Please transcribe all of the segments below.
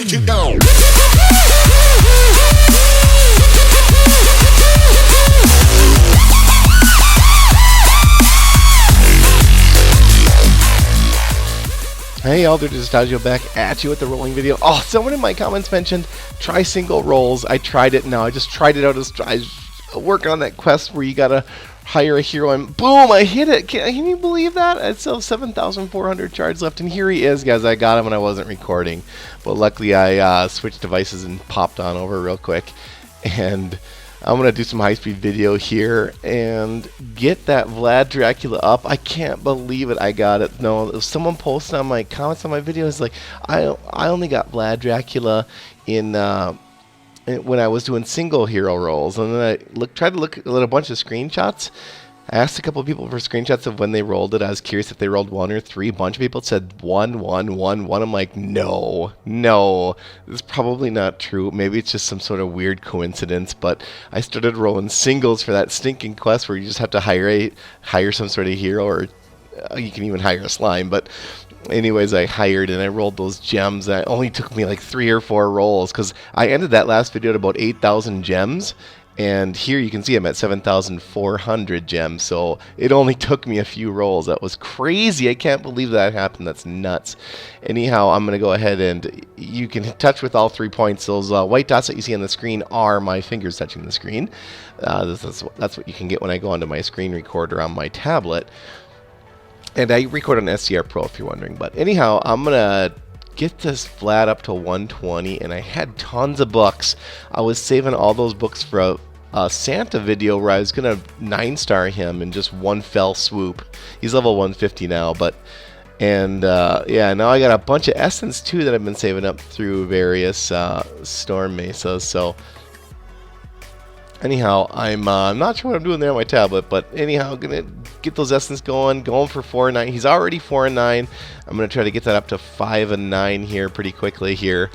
break it down. Hey y'all, there's Distaggio back at you with the rolling video. Oh, someone in my comments mentioned try single rolls. I tried it now. I just tried it out as I was working on that quest where you gotta hire a hero and boom, I hit it. Can you believe that? I still have 7,400 shards left and here he is, guys. I got him when I wasn't recording. But luckily I switched devices and popped on over real quick. And I'm going to do some high-speed video here and get that Vlad Dracula up. I can't believe it. I got it. No, someone posted on my comments on my videos like, I only got Vlad Dracula in when I was doing single hero rolls. And then I tried to look at a bunch of screenshots. I asked a couple of people for screenshots of when they rolled it. I was curious if they rolled 1 or 3. A bunch of people said 1, 1, 1, 1. I'm like, no. This is probably not true. Maybe it's just some sort of weird coincidence. But I started rolling singles for that stinking quest where you just have to hire some sort of hero, or you can even hire a slime. But anyways, I hired and I rolled those gems. And it only took me like 3 or 4 rolls because I ended that last video at about 8,000 gems. And here you can see I'm at 7,400 gems, so it only took me a few rolls. That was crazy. I can't believe that happened. That's nuts. Anyhow, I'm going to go ahead and you can touch with all 3 points. Those white dots that you see on the screen are my fingers touching the screen. That's what you can get when I go onto my screen recorder on my tablet. And I record on SCR Pro if you're wondering. But anyhow, I'm going to get this Vlad up to 120, and I had tons of books. I was saving all those books for a Santa video where I was gonna 9-star him in just one fell swoop. He's level 150 now, yeah, now I got a bunch of essence too that I've been saving up through various storm mesas. So anyhow, I'm not sure what I'm doing there on my tablet, but anyhow, I'm gonna get those essence going for 4 and 9. He's already 4 and 9. I'm gonna try to get that up to 5 and 9 here pretty quickly here.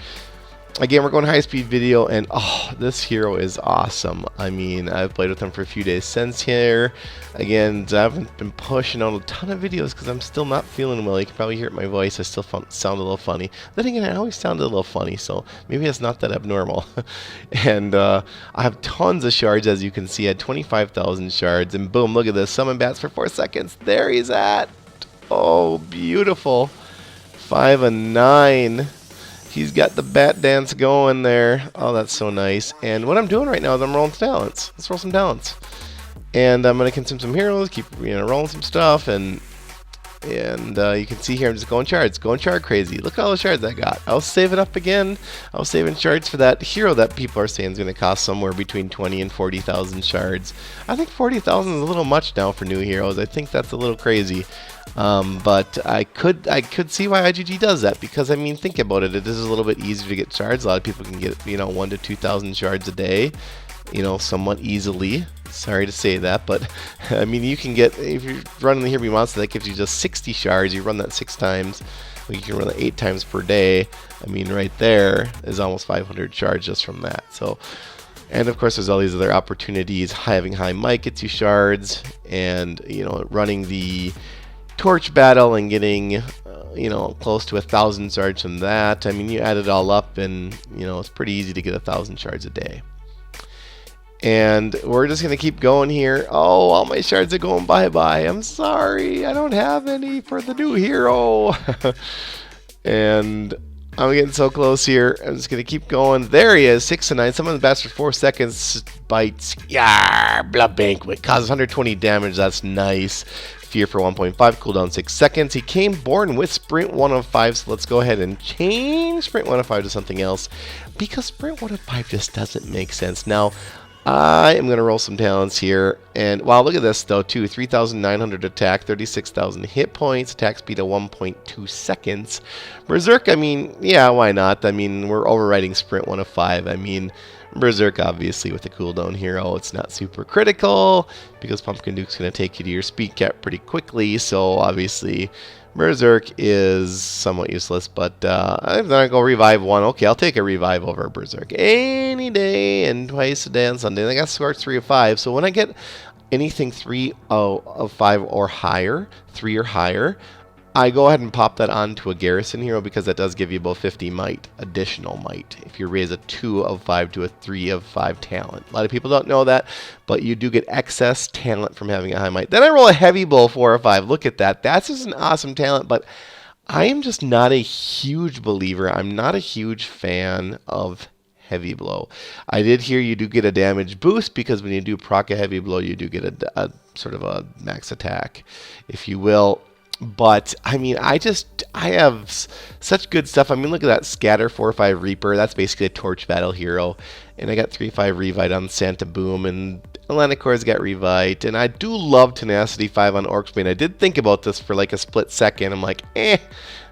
Again, we're going high-speed video, and oh, this hero is awesome. I mean, I've played with him for a few days since here. Again, I haven't been pushing out a ton of videos because I'm still not feeling well. You can probably hear it in my voice. I still sound a little funny. Then again, I always sound a little funny, so maybe it's not that abnormal. And I have tons of shards, as you can see. I had 25,000 shards, and boom, look at this. Summon bats for 4 seconds. There he's at. Oh, beautiful. 5 and 9. He's got the bat dance going there. Oh, that's so nice. And what I'm doing right now is I'm rolling some talents. Let's roll some talents. And I'm going to consume some heroes, keep rolling some stuff, and you can see here I'm just going shards, going shard crazy. Look at all the shards I got. I was saving up again. I was saving shards for that hero that people are saying is going to cost somewhere between 20 and 40,000 shards. I think 40,000 is a little much now for new heroes. I think that's a little crazy. But I could see why IGG does that, because I mean, think about it. It is a little bit easier to get shards. A lot of people can get 1 to 2,000 shards a day, somewhat easily. Sorry to say that, but I mean, you can get, if you're running the Herbie Monster, that gives you just 60 shards. You run that 6 times, or you can run it 8 times per day. I mean, right there is almost 500 shards just from that. So, and of course, there's all these other opportunities. Having high mic gets you shards, and running the torch battle and getting close to 1,000 shards from that. I mean, you add it all up, and it's pretty easy to get 1,000 shards a day. And we're just gonna keep going here. Oh, all my shards are going bye-bye. I'm sorry, I don't have any for the new hero. And I'm getting so close here. I'm just gonna keep going. There he is, 6 and 9. Summon the bats for 4 seconds. Bites. Yeah, blood banquet. Causes 120 damage. That's nice. Fear for 1.5. Cooldown 6 seconds. He came born with Sprint 1 of 5. So let's go ahead and change Sprint 1 of 5 to something else, because Sprint 1 of 5 just doesn't make sense. Now, I am going to roll some talents here. And wow, look at this though too. 3,900 attack, 36,000 hit points, attack speed of 1.2 seconds. Berserk, I mean, yeah, why not? I mean, we're overriding Sprint 1 of 5. I mean, Berserk, obviously, with the cooldown hero, it's not super critical because Pumpkin Duke's going to take you to your speed cap pretty quickly. So obviously, Berserk is somewhat useless, but I'm going to go revive 1. Okay, I'll take a revive over Berserk any day, and twice a day on Sunday. I got Scorch 3 of 5, so when I get anything 3 of 5 or higher, 3 or higher, I go ahead and pop that onto a garrison hero because that does give you about 50 might, additional might, if you raise a 2 of 5 to a 3 of 5 talent. A lot of people don't know that, but you do get excess talent from having a high might. Then I roll a heavy blow 4 or 5. Look at that. That's just an awesome talent, but I am just not a huge believer. I'm not a huge fan of heavy blow. I did hear you do get a damage boost because when you do proc a heavy blow, you do get a sort of a max attack, if you will. But I mean, I have such good stuff. I mean, look at that Scatter 4/5 Reaper. That's basically a torch battle hero. And I got 3/5 Revite on Santa Boom, and Atlantic Core's got Revite. And I do love Tenacity 5 on Orcsbane. I did think about this for like a split second. I'm like,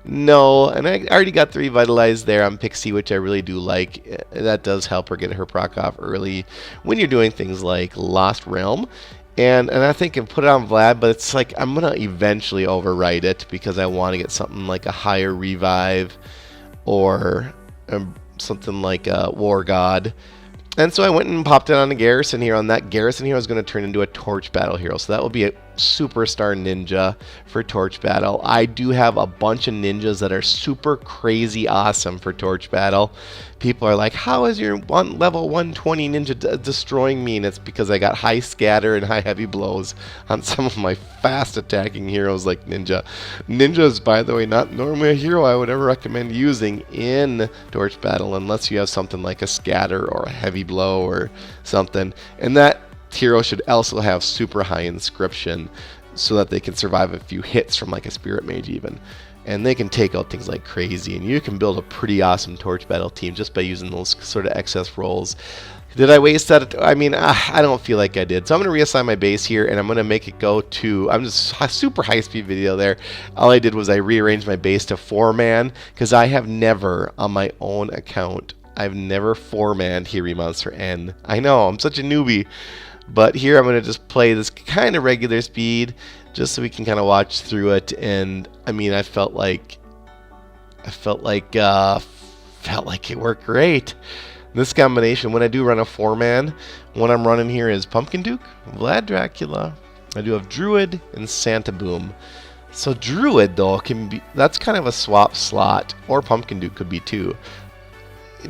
no. And I already got the Revitalized there on Pixie, which I really do like. That does help her get her proc off early when you're doing things like Lost Realm. And I think I put it on Vlad, but it's like I'm going to eventually overwrite it because I want to get something like a higher revive or something like a War God. And so I went and popped it on a Garrison Hero, and that Garrison Hero is going to turn into a Torch Battle Hero. So that will be a Superstar Ninja for Torch Battle. I do have a bunch of ninjas that are super crazy awesome for Torch Battle. People are like, how is your level 120 ninja destroying me? And it's because I got high scatter and high heavy blows on some of my fast attacking heroes like Ninja. Ninja is, by the way, not normally a hero I would ever recommend using in Torch Battle unless you have something like a scatter or a heavy blow or something. And that hero should also have super high inscription so that they can survive a few hits from like a Spirit Mage even. And they can take out things like crazy, and you can build a pretty awesome Torch Battle team just by using those sort of excess rolls. Did I waste that? I mean, I don't feel like I did. So I'm going to reassign my base here, and I'm going to make it go to, I'm just a super high-speed video there. All I did was I rearranged my base to 4-man, because I have never, on my own account, I've never 4-manned Here Be Monster N. I know, I'm such a newbie. But here I'm going to just play this kind of regular speed just so we can kind of watch through it. And I mean, I felt like it worked great. This combination, when I do run a 4-man, what I'm running here is Pumpkin Duke, Vlad Dracula. I do have Druid and Santa Boom. So Druid though that's kind of a swap slot, or Pumpkin Duke could be too.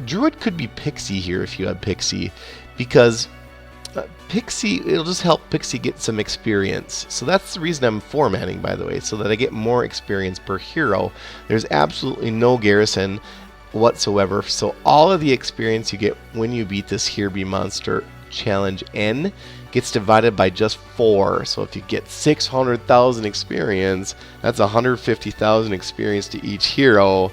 Druid could be Pixie here if you had Pixie, because Pixie, it'll just help Pixie get some experience. So that's the reason I'm 4-manning, by the way, so that I get more experience per hero. There's absolutely no garrison whatsoever, so all of the experience you get when you beat this Here Be Monster Challenge N gets divided by just 4. So if you get 600,000 experience, that's 150,000 experience to each hero,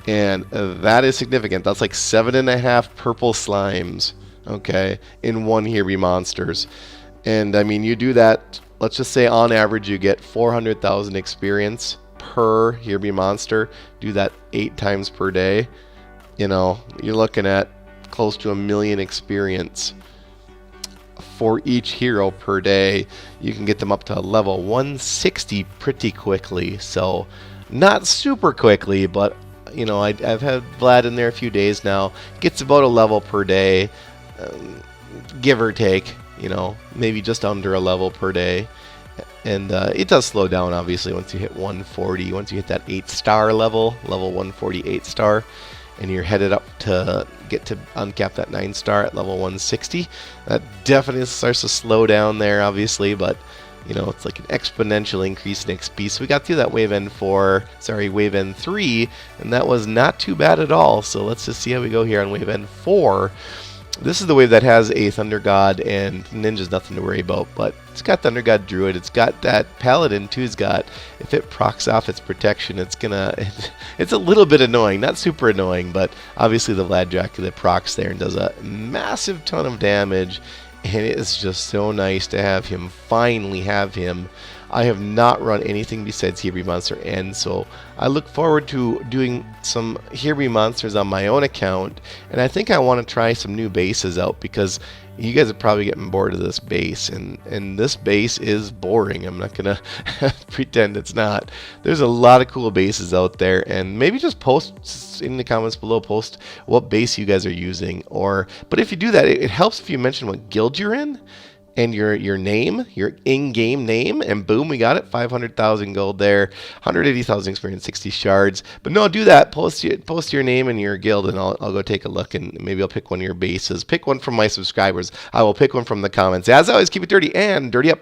and that is significant. That's like 7.5 purple slimes, okay, in one Here Be Monsters. And I mean, you do that, let's just say on average you get 400,000 experience per Here Be Monster. Do that 8 times per day. You know, you're looking at close to 1 million experience for each hero per day. You can get them up to level 160 pretty quickly. So not super quickly, but you know, I've had Vlad in there a few days now. Gets about a level per day. Give or take, you know, maybe just under a level per day. And it does slow down, obviously, once you hit 140. Once you hit that 8-star level 140 8-star, and you're headed up to get to uncap that 9-star at level 160. That definitely starts to slow down there, obviously, but you know, it's like an exponential increase in XP. So we got through that wave wave N3, and that was not too bad at all. So let's just see how we go here on wave N4. This is the wave that has a Thunder God, and Ninja's nothing to worry about, but it's got Thunder God Druid. It's got that Paladin too. It's got, if it procs off its protection, it's a little bit annoying, not super annoying, but obviously the Vlad Dracula procs there and does a massive ton of damage, and it is just so nice to have him, finally have him. I have not run anything besides Here Be Monster N, so I look forward to doing some Here Be Monsters on my own account, and I think I want to try some new bases out, because you guys are probably getting bored of this base, and this base is boring. I'm not gonna pretend it's not. There's a lot of cool bases out there, and maybe just post in the comments below, post what base you guys are using, but if you do that, it helps if you mention what guild you're in. and your name, your in-game name, and boom, we got it. 500,000 gold there, 180,000 experience, 60 shards. But no, do that. Post your name and your guild, and I'll go take a look, and maybe I'll pick one of your bases. Pick one from my subscribers. I will pick one from the comments. As always, keep it dirty and dirty up.